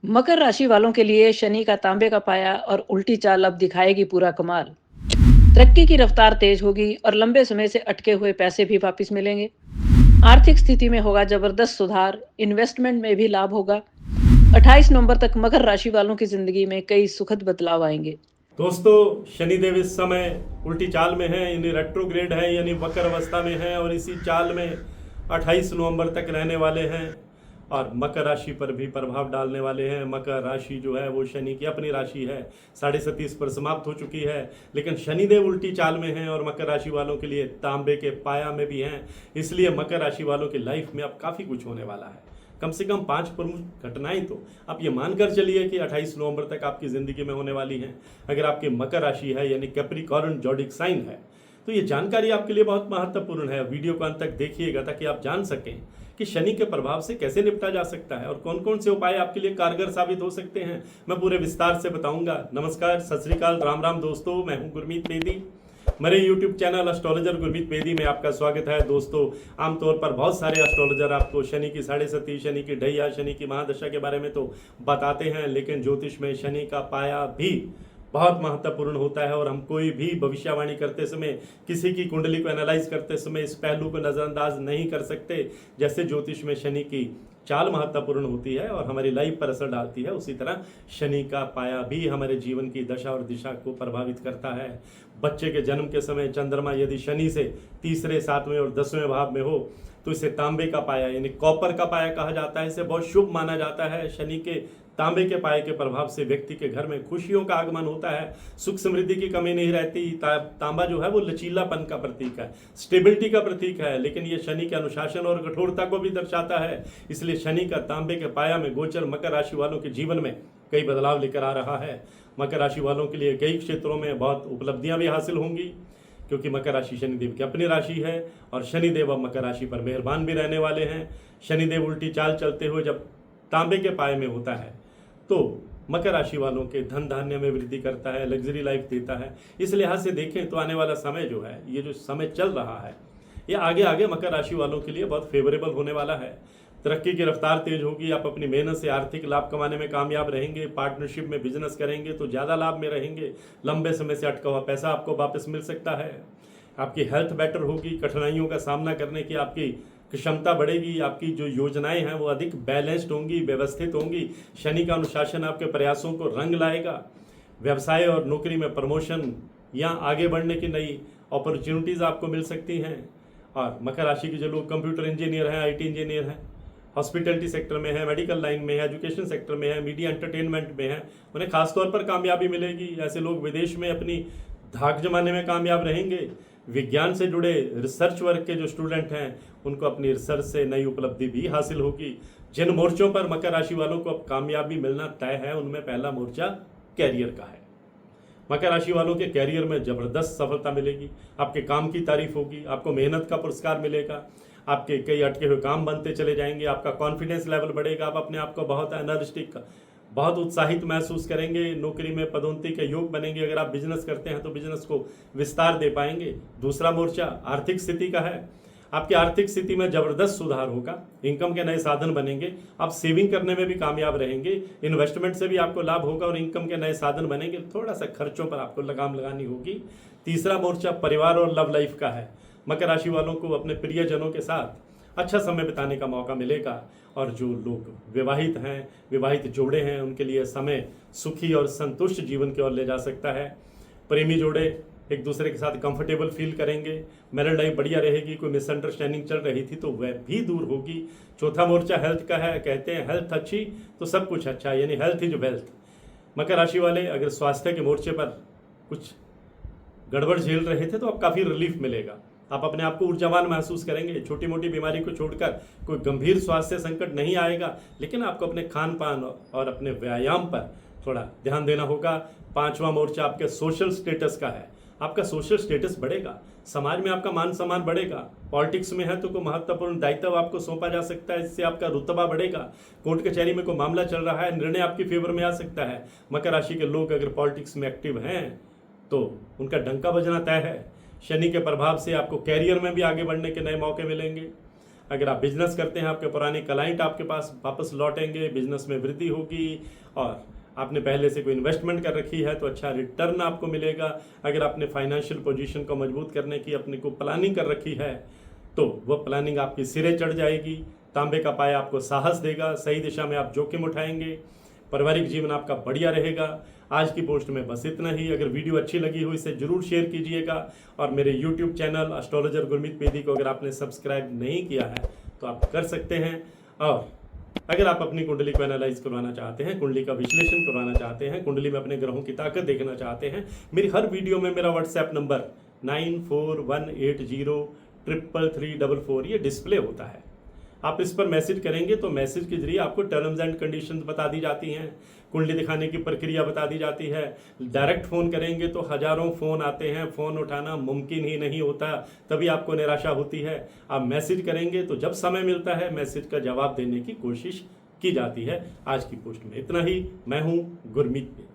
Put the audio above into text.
मकर राशि वालों के लिए शनि का तांबे का पाया और उल्टी चाल अब दिखाएगी पूरा कमाल। तरक्की की रफ्तार तेज होगी और लंबे समय से अटके हुए पैसे भी वापस मिलेंगे। आर्थिक स्थिति में होगा जबरदस्त सुधार, इन्वेस्टमेंट में भी लाभ होगा। 28 नवंबर तक मकर राशि वालों की जिंदगी में कई सुखद बदलाव आएंगे। दोस्तों, शनिदेव इस समय उल्टी चाल में है, यानी रेट्रोग्रेड है, यानी वक्र अवस्था में है और इसी चाल में 28 नवंबर तक रहने वाले हैं और मकर राशि पर भी प्रभाव डालने वाले हैं। मकर राशि जो है वो शनि की अपनी राशि है, 37.5 पर समाप्त हो चुकी है, लेकिन शनिदेव उल्टी चाल में हैं और मकर राशि वालों के लिए तांबे के पाया में भी हैं। इसलिए मकर राशि वालों की लाइफ में अब काफ़ी कुछ होने वाला है। कम से कम 5 प्रमुख घटनाएं तो आप ये मानकर चलिए कि 28 नवंबर तक आपकी ज़िंदगी में होने वाली हैं। अगर आपकी मकर राशि है यानी कैप्रिकॉर्न जॉडिक साइन है तो ये जानकारी आपके लिए बहुत महत्वपूर्ण है। वीडियो को अंत तक देखिएगा ताकि आप जान सकें कि शनि के प्रभाव से कैसे निपटा जा सकता है और कौन कौन से उपाय आपके लिए कारगर साबित हो सकते हैं, मैं पूरे विस्तार से बताऊंगा। नमस्कार, सत श्री अकाल, राम राम दोस्तों, मैं हूं गुरमीत बेदी। मेरे YouTube channel astrologer Gurmeet Bedi में आपका स्वागत है। दोस्तों, आमतौर पर बहुत सारे एस्ट्रोलॉजर आपको शनि की 7.5, शनि की ढैया, शनि की महादशा के बारे में तो बताते हैं, लेकिन ज्योतिष में शनि का पाया भी बहुत महत्वपूर्ण होता है और हम कोई भी भविष्यवाणी करते समय, किसी की कुंडली को एनालाइज करते समय इस पहलू को नज़रअंदाज नहीं कर सकते। जैसे ज्योतिष में शनि की चाल महत्वपूर्ण होती है और हमारी लाइफ पर असर डालती है, उसी तरह शनि का पाया भी हमारे जीवन की दशा और दिशा को प्रभावित करता है। बच्चे के जन्म के समय चंद्रमा यदि शनि से 3रे, 7वें और 10वें भाव में हो तो इसे तांबे का पाया यानी कॉपर का पाया कहा जाता है। इसे बहुत शुभ माना जाता है। शनि के तांबे के पाए के प्रभाव से व्यक्ति के घर में खुशियों का आगमन होता है, सुख समृद्धि की कमी नहीं रहती। तांबा जो है वो लचीलापन का प्रतीक है, स्टेबिलिटी का प्रतीक है, लेकिन ये शनि के अनुशासन और कठोरता को भी दर्शाता है। इसलिए शनि का तांबे के पाया में गोचर मकर राशि वालों के जीवन में कई बदलाव लेकर आ रहा है। मकर राशि वालों के लिए कई क्षेत्रों में बहुत उपलब्धियां भी हासिल होंगी, क्योंकि मकर राशि शनिदेव की अपनी राशि है और शनिदेव अब मकर राशि पर मेहरबान भी रहने वाले हैं। शनिदेव उल्टी चाल चलते हुए जब तांबे के पाए में होता है तो मकर राशि वालों के धन धान्य में वृद्धि करता है, लग्जरी लाइफ देता है। इस लिहाज से देखें तो आने वाला समय जो है, ये जो समय चल रहा है, ये आगे आगे मकर राशि वालों के लिए बहुत फेवरेबल होने वाला है। तरक्की की रफ्तार तेज होगी, आप अपनी मेहनत से आर्थिक लाभ कमाने में कामयाब रहेंगे। पार्टनरशिप में बिजनेस करेंगे तो ज़्यादा लाभ में रहेंगे। लंबे समय से अटका हुआ पैसा आपको वापस मिल सकता है। आपकी हेल्थ बेटर होगी, कठिनाइयों का सामना करने की आपकी क्षमता बढ़ेगी। आपकी जो योजनाएं हैं वो अधिक बैलेंस्ड होंगी, व्यवस्थित होंगी। शनि का अनुशासन आपके प्रयासों को रंग लाएगा। व्यवसाय और नौकरी में प्रमोशन या आगे बढ़ने की नई अपॉर्चुनिटीज़ आपको मिल सकती हैं। और मकर राशि के जो लोग कंप्यूटर इंजीनियर हैं, IT इंजीनियर हैं, हॉस्पिटलिटी सेक्टर में है, मेडिकल लाइन में है, एजुकेशन सेक्टर में है, मीडिया एंटरटेनमेंट में है, उन्हें खासतौर पर कामयाबी मिलेगी। ऐसे लोग विदेश में अपनी धाक जमाने में कामयाब रहेंगे। विज्ञान से जुड़े रिसर्च वर्क के जो स्टूडेंट हैं उनको अपनी रिसर्च से नई उपलब्धि भी हासिल होगी। जिन मोर्चों पर मकर राशि वालों को अब कामयाबी मिलना तय है, उनमें पहला मोर्चा कैरियर का है। मकर राशि वालों के कैरियर में जबरदस्त सफलता मिलेगी। आपके काम की तारीफ होगी, आपको मेहनत का पुरस्कार मिलेगा, आपके कई अटके हुए काम बनते चले जाएंगे, आपका कॉन्फिडेंस लेवल बढ़ेगा, आप अपने आप को बहुत एनर्जेटिक, बहुत उत्साहित महसूस करेंगे। नौकरी में पदोन्नति के योग बनेंगे। अगर आप बिजनेस करते हैं तो बिजनेस को विस्तार दे पाएंगे। दूसरा मोर्चा आर्थिक स्थिति का है। आपकी आर्थिक स्थिति में जबरदस्त सुधार होगा, इनकम के नए साधन बनेंगे, आप सेविंग करने में भी कामयाब रहेंगे, इन्वेस्टमेंट से भी आपको लाभ होगा और इनकम के नए साधन बनेंगे। थोड़ा सा खर्चों पर आपको लगाम लगानी होगी। तीसरा मोर्चा परिवार और लव लाइफ का है। मकर राशि वालों को अपने प्रियजनों के साथ अच्छा समय बिताने का मौका मिलेगा और जो लोग विवाहित हैं, विवाहित जोड़े हैं, उनके लिए समय सुखी और संतुष्ट जीवन की ओर ले जा सकता है। प्रेमी जोड़े एक दूसरे के साथ कंफर्टेबल फील करेंगे, मैरिड लाइफ बढ़िया रहेगी। कोई मिसअंडरस्टैंडिंग चल रही थी तो वह भी दूर होगी। चौथा मोर्चा हेल्थ का है। कहते हैं हेल्थ अच्छी तो सब कुछ अच्छा, यानी हेल्थ इज वेल्थ। मकर राशि वाले अगर स्वास्थ्य के मोर्चे पर कुछ गड़बड़ झेल रहे थे तो अब काफ़ी रिलीफ मिलेगा। आप अपने आप को ऊर्जावान महसूस करेंगे। छोटी मोटी बीमारी को छोड़कर कोई गंभीर स्वास्थ्य संकट नहीं आएगा, लेकिन आपको अपने खान पान और अपने व्यायाम पर थोड़ा ध्यान देना होगा। पांचवा मोर्चा आपके सोशल स्टेटस का है। आपका सोशल स्टेटस बढ़ेगा, समाज में आपका मान सम्मान बढ़ेगा। पॉलिटिक्स में है तो कोई महत्वपूर्ण दायित्व आपको सौंपा जा सकता है, इससे आपका रुतबा बढ़ेगा। कोर्ट कचहरी में कोई मामला चल रहा है, निर्णय आपकी फेवर में आ सकता है। मकर राशि के लोग अगर पॉलिटिक्स में एक्टिव हैं तो उनका डंका बजना तय है। शनि के प्रभाव से आपको कैरियर में भी आगे बढ़ने के नए मौके मिलेंगे। अगर आप बिजनेस करते हैं, आपके पुराने क्लाइंट आपके पास वापस लौटेंगे, बिजनेस में वृद्धि होगी। और आपने पहले से कोई इन्वेस्टमेंट कर रखी है तो अच्छा रिटर्न आपको मिलेगा। अगर आपने फाइनेंशियल पोजीशन को मजबूत करने की अपने को प्लानिंग कर रखी है तो वो प्लानिंग आपकी सिरे चढ़ जाएगी। तांबे का पाया आपको साहस देगा, सही दिशा में आप जोखिम उठाएंगे, पारिवारिक जीवन आपका बढ़िया रहेगा। आज की पोस्ट में बस इतना ही। अगर वीडियो अच्छी लगी हो इसे जरूर शेयर कीजिएगा और मेरे यूट्यूब चैनल एस्ट्रोलॉजर गुरमीत पेदी को अगर आपने सब्सक्राइब नहीं किया है तो आप कर सकते हैं। और अगर आप अपनी कुंडली को एनालाइज करवाना चाहते हैं, कुंडली का विश्लेषण करवाना चाहते हैं, कुंडली में अपने ग्रहों की ताकत देखना चाहते हैं, मेरी हर वीडियो में मेरा व्हाट्सएप नंबर 9418033344 ये डिस्प्ले होता है। आप इस पर मैसेज करेंगे तो मैसेज के जरिए आपको टर्म्स एंड कंडीशंस बता दी जाती हैं, कुंडली दिखाने की प्रक्रिया बता दी जाती है। डायरेक्ट फ़ोन करेंगे तो हज़ारों फ़ोन आते हैं, फ़ोन उठाना मुमकिन ही नहीं होता, तभी आपको निराशा होती है। आप मैसेज करेंगे तो जब समय मिलता है मैसेज का जवाब देने की कोशिश की जाती है। आज की पोस्ट में इतना ही। मैं हूँ गुरमीत पेदी।